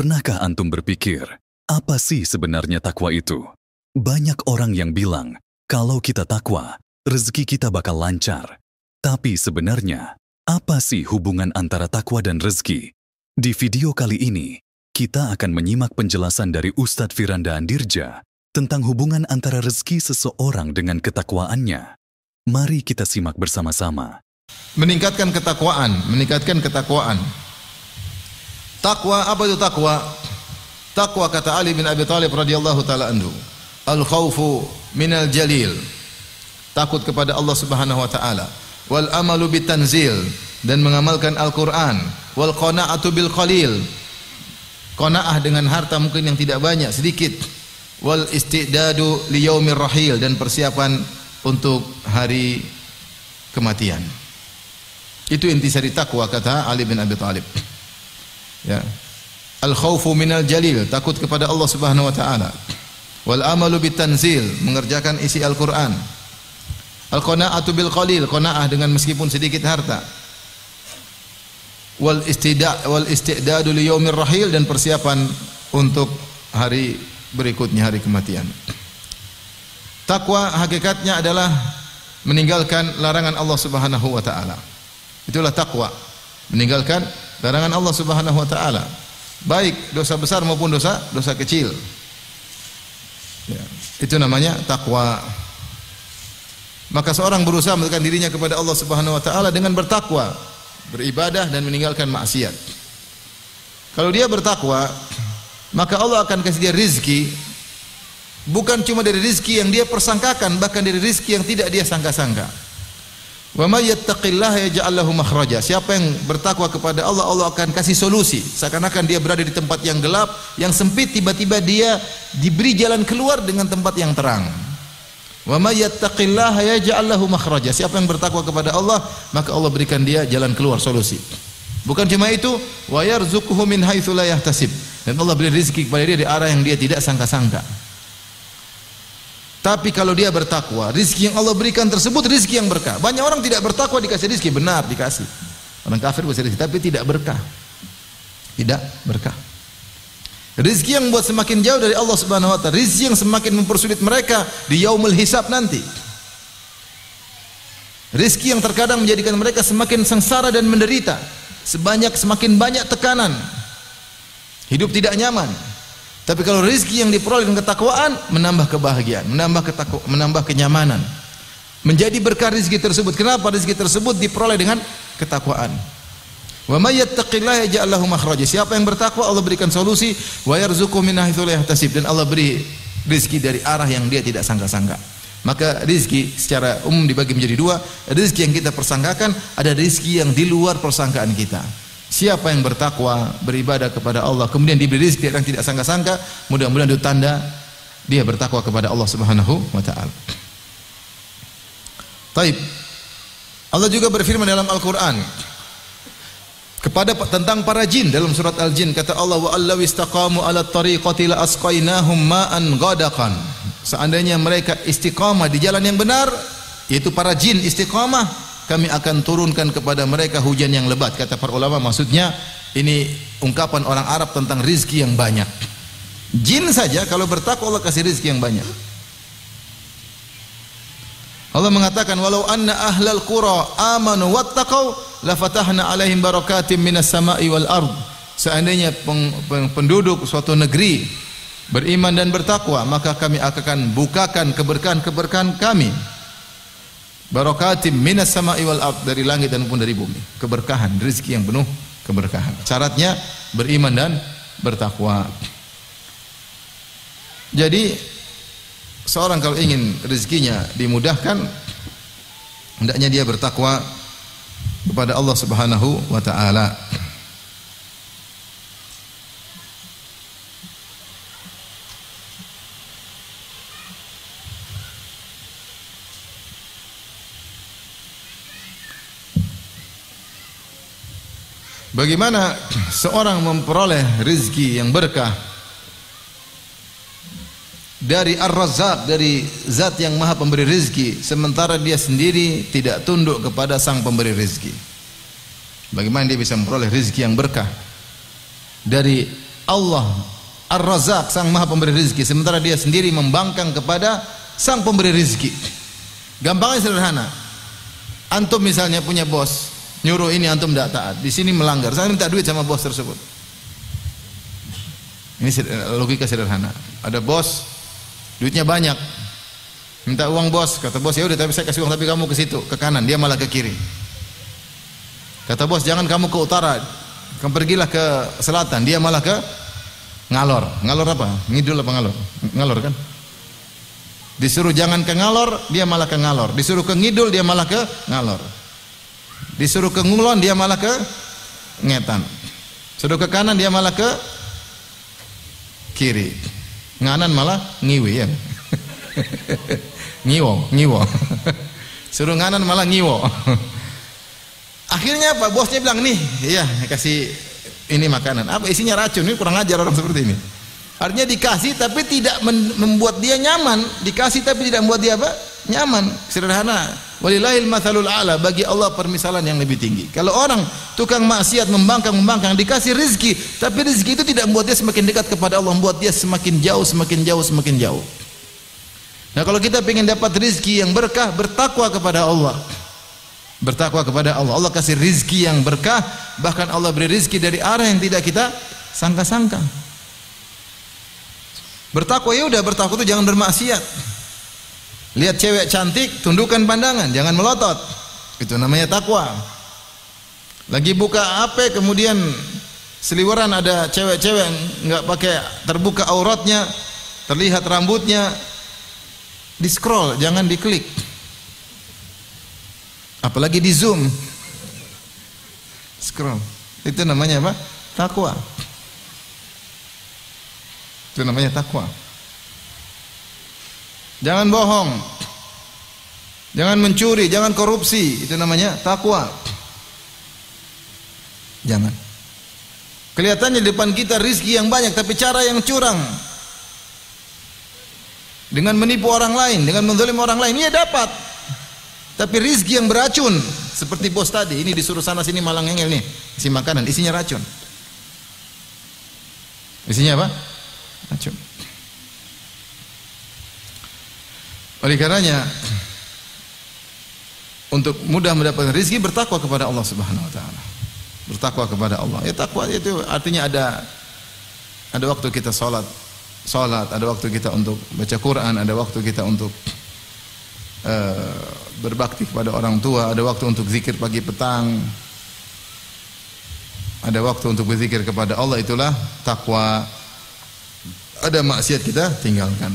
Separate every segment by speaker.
Speaker 1: Pernahkah antum berpikir, apa sih sebenarnya takwa itu? Banyak orang yang bilang, kalau kita takwa, rezeki kita bakal lancar. Tapi sebenarnya, apa sih hubungan antara takwa dan rezeki? Di video kali ini, kita akan menyimak penjelasan dari Ustadz Firanda Andirja tentang hubungan antara rezeki seseorang dengan ketakwaannya. Mari kita simak bersama-sama.
Speaker 2: Meningkatkan ketakwaan, Takwa, apa itu takwa? Takwa kata Ali bin Abi Thalib radhiyallahu taala anhu, al-khaufu minal jalil. Takut kepada Allah Subhanahu wa taala. Wal amalu bitanzil, dan mengamalkan Al-Qur'an. Wal qana'atu bil qalil. Qanaah dengan harta mungkin yang tidak banyak, sedikit. Wal istidadu li yaumir rahil, dan persiapan untuk hari kematian. Itu intisari takwa kata Ali bin Abi Thalib. Ya. Al-khaufu minal jalil, takut kepada Allah Subhanahu wa taala. Wal amalu bitanzil, mengerjakan isi Al-Qur'an. Al-qana'atu bil qalil, qanaah dengan meskipun sedikit harta. Wal istidadu li yaumir rahil, dan persiapan untuk hari berikutnya, hari kematian. Takwa hakikatnya adalah meninggalkan larangan Allah Subhanahu wa taala. Itulah takwa, meninggalkan larangan Allah Subhanahu wa taala, baik dosa besar maupun dosa kecil. Ya, itu namanya takwa. Maka seorang berusaha mendekatkan dirinya kepada Allah Subhanahu wa taala dengan bertakwa, beribadah dan meninggalkan maksiat. Kalau dia bertakwa, maka Allah akan kasih dia rizki, bukan cuma dari rizki yang dia persangkakan, bahkan dari rizki yang tidak dia sangka-sangka. Wa may yattaqillaha yaj'al lahu makhraja. Siapa yang bertakwa kepada Allah, Allah akan kasih solusi. Seakan-akan dia berada di tempat yang gelap, yang sempit, tiba-tiba dia diberi jalan keluar dengan tempat yang terang. Wa may yattaqillaha yaj'al lahu makhraja. Siapa yang bertakwa kepada Allah, maka Allah berikan dia jalan keluar, solusi. Bukan cuma itu, wa yarzuquhu min haitsu la yahtasib. Dan Allah beri rezeki kepada dia di arah yang dia tidak sangka-sangka. Tapi kalau dia bertakwa, rizki yang Allah berikan tersebut rizki yang berkah. Banyak orang tidak bertakwa dikasih rizki, benar dikasih. Orang kafir dikasih rizki, tapi tidak berkah. Tidak berkah. Rizki yang buat semakin jauh dari Allah Subhanahu wa taala, rizki yang semakin mempersulit mereka di yaumul hisab nanti. Rizki yang terkadang menjadikan mereka semakin sengsara dan menderita, semakin banyak tekanan. Hidup tidak nyaman. Tapi kalau rezeki yang diperoleh dengan ketakwaan, menambah kebahagiaan, menambah kenyamanan, menjadi berkah rezeki tersebut. Kenapa rezeki tersebut diperoleh dengan ketakwaan? Wa may yattaqillaha yaj'al lahu makhraja. Siapa yang bertakwa, Allah berikan solusi. Wa yarzuqhu min haitsu la yahtasib, dan Allah beri rezeki dari arah yang dia tidak sangka-sangka. Maka rezeki secara umum dibagi menjadi dua. Rezeki yang kita persangkakan, ada rezeki yang di luar persangkaan kita. Siapa yang bertakwa, beribadah kepada Allah, kemudian diberi rezeki yang tidak sangka-sangka, mudah-mudahan itu tanda dia bertakwa kepada Allah Subhanahu wa taala. Taib. Allah juga berfirman dalam Al-Qur'an tentang para jin dalam surat Al-Jin, kata Allah, wa allaw istaqamu ala tariqati la asqainahum ma'an ghadaqan. Seandainya mereka istiqamah di jalan yang benar, yaitu para jin istiqamah, kami akan turunkan kepada mereka hujan yang lebat. Kata para ulama, maksudnya ini ungkapan orang Arab tentang rizki yang banyak. Jin saja kalau bertakwa Allah kasih rizki yang banyak. Allah mengatakan, walau anna ahlal qura amanu wattaqau la fatahna alaihim barakatim minas sama'i wal ard. Seandainya penduduk suatu negeri beriman dan bertakwa, maka kami akan bukakan keberkahan kami, barakatim minas sama'i wal ard, dari langit dan pun dari bumi. Keberkahan, rezeki yang penuh keberkahan. Syaratnya beriman dan bertakwa. Jadi seorang kalau ingin rezekinya dimudahkan, hendaknya dia bertakwa kepada Allah Subhanahu wa taala. Bagaimana seorang memperoleh rezeki yang berkah? Dari Ar-Razzaq, dari zat yang maha pemberi rezeki, sementara dia sendiri tidak tunduk kepada sang pemberi rezeki. Bagaimana dia bisa memperoleh rezeki yang berkah? Dari Allah Ar-Razzaq, sang maha pemberi rizki, sementara dia sendiri membangkang kepada sang pemberi rizki. Gampangnya sederhana. Antum misalnya punya bos, nyuruh ini antum tidak taat, di sini melanggar, saya minta duit sama bos tersebut. Ini logika sederhana. Ada bos, duitnya banyak, minta uang bos, kata bos ya udah tapi saya kasih uang tapi kamu ke situ, ke kanan, dia malah ke kiri. Kata bos jangan kamu ke utara, kamu pergilah ke selatan, dia malah ke ngalor. Ngalor apa? Ngidul apa ngalor? Ngalor kan? Disuruh jangan ke ngalor, dia malah ke ngalor. Disuruh ke ngidul, dia malah ke ngalor. Disuruh ke ngulon, dia malah ke ngetan. Suruh ke kanan, dia malah ke kiri. Nganan malah ngiwi ya. Ngiwo. Suruh nganan malah ngiwo. Akhirnya apa? Bosnya bilang nih, iya kasih ini makanan. Apa isinya racun? Ini kurang ajar orang seperti ini. Artinya dikasih tapi tidak membuat dia nyaman, dikasih tapi tidak membuat dia apa? Nyaman. Sederhana. Walillahil matsalul a'la, bagi Allah permisalan yang lebih tinggi. Kalau orang tukang maksiat membangkang dikasih rezeki, tapi rezeki itu tidak membuat dia semakin dekat kepada Allah, membuat dia semakin jauh. Nah, kalau kita ingin dapat rezeki yang berkah, bertakwa kepada Allah. Bertakwa kepada Allah. Allah kasih rezeki yang berkah, bahkan Allah beri rezeki dari arah yang tidak kita sangka-sangka. Bertakwa ya udah, bertakwa itu jangan bermaksiat. Lihat cewek cantik, tundukkan pandangan, jangan melotot. Itu namanya takwa. Lagi buka HP, kemudian seliweran ada cewek-cewek nggak pakai terbuka auratnya, terlihat rambutnya, di scroll, jangan diklik. Apalagi di zoom, scroll. Itu namanya apa? Takwa. Itu namanya takwa. Jangan bohong, jangan mencuri, jangan korupsi. Itu namanya takwa. Jangan. Kelihatannya di depan kita rizki yang banyak, tapi cara yang curang, dengan menipu orang lain, dengan menzalimi orang lain, ia dapat. Tapi rizki yang beracun, seperti bos tadi, ini disuruh sana sini malang ngengel nih, isi makanan, isinya racun. Isinya apa? Racun. Oleh karenanya, untuk mudah mendapatkan rizki, bertakwa kepada Allah Subhanahu Wa Taala. Bertakwa kepada Allah. Ya, takwa itu artinya ada waktu kita salat, ada waktu kita untuk baca Quran, ada waktu kita untuk berbakti kepada orang tua, ada waktu untuk zikir pagi petang, ada waktu untuk berzikir kepada Allah. Itulah takwa. Ada maksiat kita tinggalkan.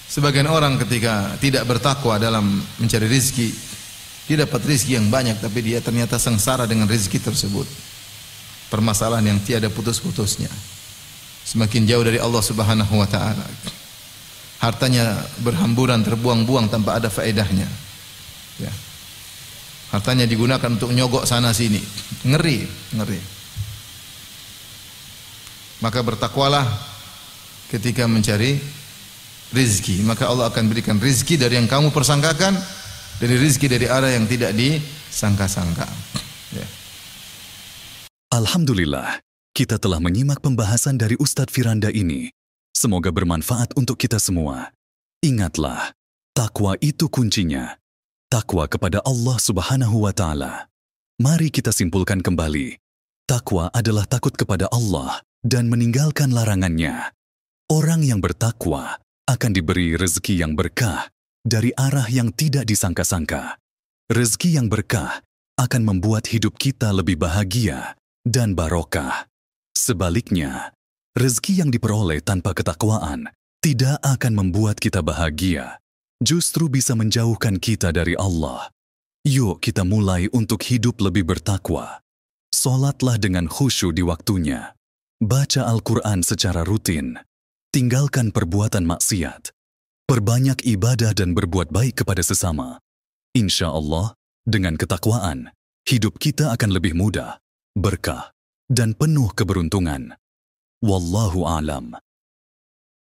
Speaker 2: Sebagian orang ketika tidak bertakwa dalam mencari rizki, dia dapat rizki yang banyak tapi dia ternyata sengsara dengan rizki tersebut. Permasalahan yang tiada putus-putusnya. Semakin jauh dari Allah Subhanahu Wa Taala. Hartanya berhamburan, terbuang-buang tanpa ada faedahnya. Ya. Hartanya digunakan untuk nyogok sana sini. Ngeri. Maka bertakwalah ketika mencari rizki, maka Allah akan berikan rizki dari yang kamu persangkakan, dari rizki dari arah yang tidak disangka-sangka. Ya.
Speaker 1: Alhamdulillah, kita telah menyimak pembahasan dari Ustadz Firanda ini. Semoga bermanfaat untuk kita semua. Ingatlah, takwa itu kuncinya. Takwa kepada Allah Subhanahu Wa Taala. Mari kita simpulkan kembali. Takwa adalah takut kepada Allah dan meninggalkan larangannya. Orang yang bertakwa akan diberi rezeki yang berkah dari arah yang tidak disangka-sangka. Rezeki yang berkah akan membuat hidup kita lebih bahagia dan barokah. Sebaliknya, rezeki yang diperoleh tanpa ketakwaan tidak akan membuat kita bahagia, justru bisa menjauhkan kita dari Allah. Yuk kita mulai untuk hidup lebih bertakwa. Salatlah dengan khusyuk di waktunya. Baca Al-Quran secara rutin. Tinggalkan perbuatan maksiat. Perbanyak ibadah dan berbuat baik kepada sesama. Insya Allah, dengan ketakwaan, hidup kita akan lebih mudah, berkah, dan penuh keberuntungan. Wallahu a'lam.